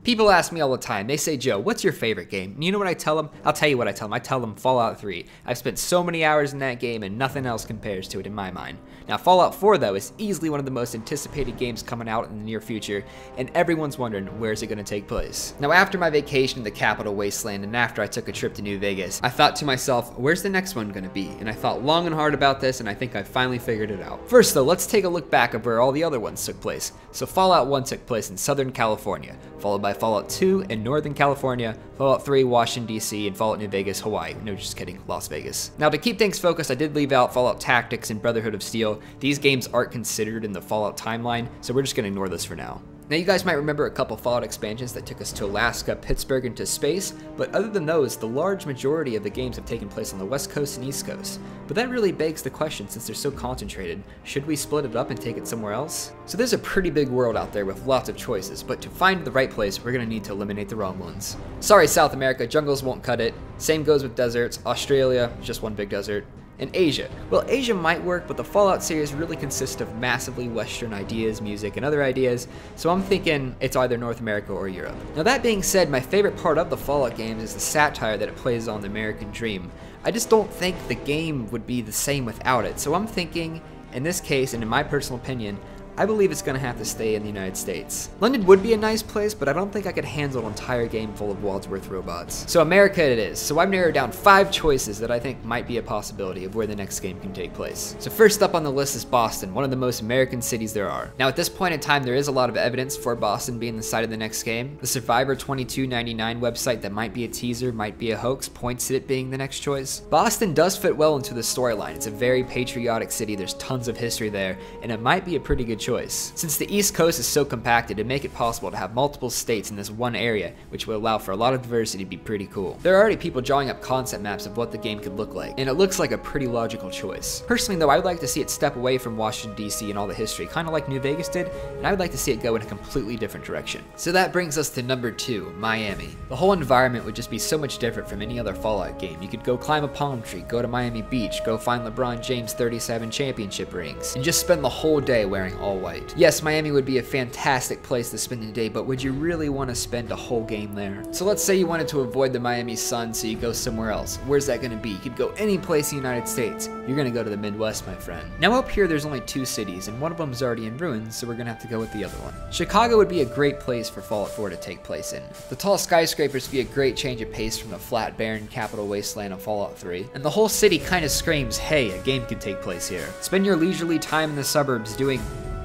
People ask me all the time, they say, Joe, what's your favorite game? And you know what I tell them? I'll tell you what I tell them. I tell them Fallout 3. I've spent so many hours in that game and nothing else compares to it in my mind. Now Fallout 4 though is easily one of the most anticipated games coming out in the near future, and everyone's wondering where's it going to take place. Now after my vacation in the capital wasteland and after I took a trip to New Vegas, I thought to myself, where's the next one going to be? And I thought long and hard about this, and I think I finally figured it out. First though, let's take a look back of where all the other ones took place. So Fallout 1 took place in Southern California, followed by Fallout 2 in Northern California, Fallout 3 Washington D.C, and Fallout New Vegas, Hawaii. No, just kidding, Las Vegas. Now to keep things focused, I did leave out Fallout Tactics and Brotherhood of Steel. These games aren't considered in the Fallout timeline, so we're just gonna ignore this for now. Now you guys might remember a couple Fallout expansions that took us to Alaska, Pittsburgh, and to space, but other than those, the large majority of the games have taken place on the West Coast and East Coast. But that really begs the question, since they're so concentrated, should we split it up and take it somewhere else? So there's a pretty big world out there with lots of choices, but to find the right place, we're gonna need to eliminate the wrong ones. Sorry South America, jungles won't cut it. Same goes with deserts. Australia, just one big desert. And Asia. Well, Asia might work, but the Fallout series really consists of massively Western ideas, music, and other ideas, so I'm thinking it's either North America or Europe. Now that being said, my favorite part of the Fallout games is the satire that it plays on the American dream. I just don't think the game would be the same without it, so I'm thinking, in this case, and in my personal opinion, I believe it's going to have to stay in the United States. London would be a nice place, but I don't think I could handle an entire game full of Wadsworth robots. So America it is. So I've narrowed down 5 choices that I think might be a possibility of where the next game can take place. So first up on the list is Boston, one of the most American cities there are. Now at this point in time, there is a lot of evidence for Boston being the site of the next game. The Survivor 2299 website that might be a teaser, might be a hoax, points to it being the next choice. Boston does fit well into the storyline. It's a very patriotic city, there's tons of history there, and it might be a pretty good choice. Since the East Coast is so compacted, it'd make it possible to have multiple states in this one area, which would allow for a lot of diversity to be pretty cool. There are already people drawing up concept maps of what the game could look like, and it looks like a pretty logical choice. Personally though, I would like to see it step away from Washington D.C. and all the history, kind of like New Vegas did, and I would like to see it go in a completely different direction. So that brings us to number 2, Miami. The whole environment would just be so much different from any other Fallout game. You could go climb a palm tree, go to Miami Beach, go find LeBron James' 37 championship rings, and just spend the whole day wearing all white. Yes, Miami would be a fantastic place to spend the day, but would you really want to spend a whole game there? So let's say you wanted to avoid the Miami sun, so you go somewhere else. Where's that going to be? You could go any place in the United States. You're going to go to the Midwest, my friend. Now up here, there's only 2 cities, and one of them is already in ruins, so we're going to have to go with the other one. Chicago would be a great place for Fallout 4 to take place in. The tall skyscrapers would be a great change of pace from the flat, barren capital wasteland of Fallout 3, and the whole city kind of screams, hey, a game could take place here. Spend your leisurely time in the suburbs doing,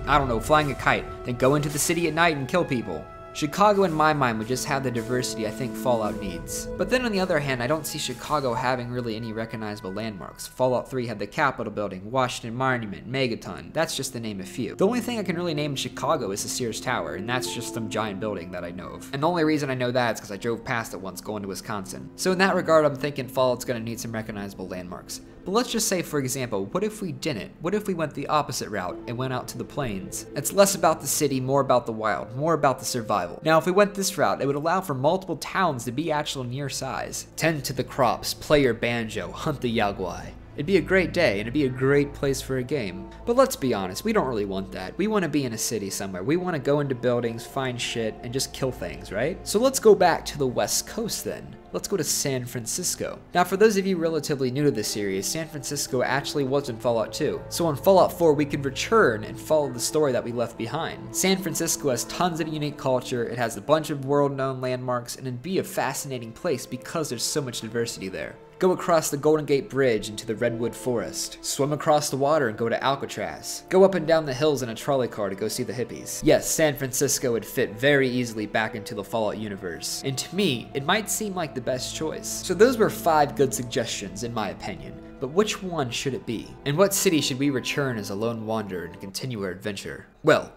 I don't know, flying a kite, then go into the city at night and kill people. Chicago in my mind would just have the diversity I think Fallout needs. But then on the other hand, I don't see Chicago having really any recognizable landmarks. Fallout 3 had the Capitol Building, Washington Monument, Megaton, that's just to name a few. The only thing I can really name in Chicago is the Sears Tower, and that's just some giant building that I know of. And the only reason I know that is because I drove past it once going to Wisconsin. So in that regard, I'm thinking Fallout's gonna need some recognizable landmarks. But let's just say, for example, what if we didn't? What if we went the opposite route and went out to the plains? It's less about the city, more about the wild, more about the survival. Now, if we went this route, it would allow for multiple towns to be actual near size. Tend to the crops, play your banjo, hunt the yaguai. It'd be a great day, and it'd be a great place for a game. But let's be honest, we don't really want that. We want to be in a city somewhere. We want to go into buildings, find shit, and just kill things, right? So let's go back to the West Coast then. Let's go to San Francisco. Now for those of you relatively new to this series, San Francisco actually was in Fallout 2. So in Fallout 4 we could return and follow the story that we left behind. San Francisco has tons of unique culture, it has a bunch of world-known landmarks, and it'd be a fascinating place because there's so much diversity there. Go across the Golden Gate Bridge into the Redwood Forest. Swim across the water and go to Alcatraz. Go up and down the hills in a trolley car to go see the hippies. Yes, San Francisco would fit very easily back into the Fallout universe. And to me, it might seem like the best choice. So those were 5 good suggestions in my opinion. But which one should it be? And what city should we return as a lone wanderer and continue our adventure? Well,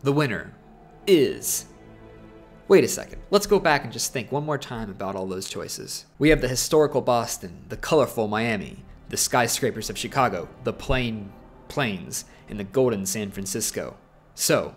the winner is... Wait a second, let's go back and just think one more time about all those choices. We have the historical Boston, the colorful Miami, the skyscrapers of Chicago, the plains, and the golden San Francisco. So,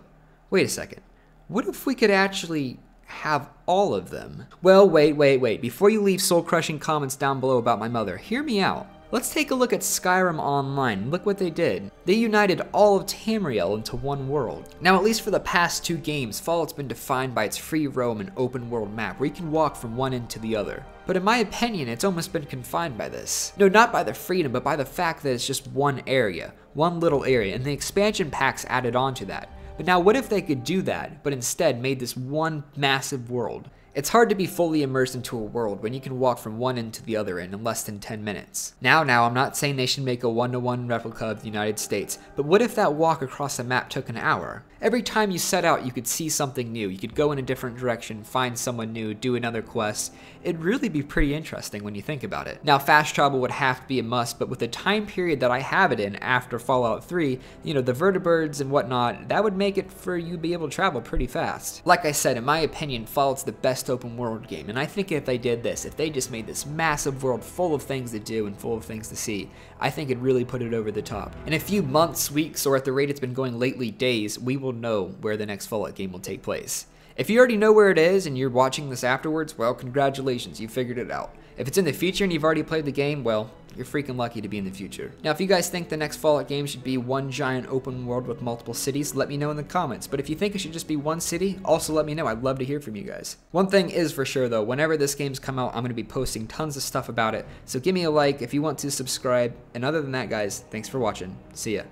wait a second, what if we could actually have all of them? Well, wait, before you leave soul-crushing comments down below about my mother, hear me out. Let's take a look at Skyrim Online. Look what they did. They united all of Tamriel into one world. Now, at least for the past 2 games, Fallout's been defined by its free roam and open world map, where you can walk from one end to the other. But in my opinion, it's almost been confined by this. No, not by the freedom, but by the fact that it's just one area, one little area, and the expansion packs added on to that. But now what if they could do that, but instead made this one massive world? It's hard to be fully immersed into a world when you can walk from one end to the other end in less than 10 minutes. Now, I'm not saying they should make a one-to-one replica of the United States, but what if that walk across the map took an hour? Every time you set out, you could see something new. You could go in a different direction, find someone new, do another quest. It'd really be pretty interesting when you think about it. Now, fast travel would have to be a must, but with the time period that I have it in after Fallout 3, the vertibirds and whatnot, that would make it for you to be able to travel pretty fast. Like I said, in my opinion, Fallout's the best open world game, and I think if they did this, if they just made this massive world full of things to do and full of things to see, I think it'd really put it over the top. In a few months, weeks, or at the rate it's been going lately, days, we will know where the next Fallout game will take place. If you already know where it is and you're watching this afterwards, well, congratulations, you figured it out. If it's in the future and you've already played the game, well, you're freaking lucky to be in the future. Now, if you guys think the next Fallout game should be one giant open world with multiple cities, let me know in the comments. But if you think it should just be one city, also let me know. I'd love to hear from you guys. One thing is for sure though, whenever this game's come out, I'm going to be posting tons of stuff about it. So give me a like if you want to subscribe. And other than that, guys, thanks for watching. See ya.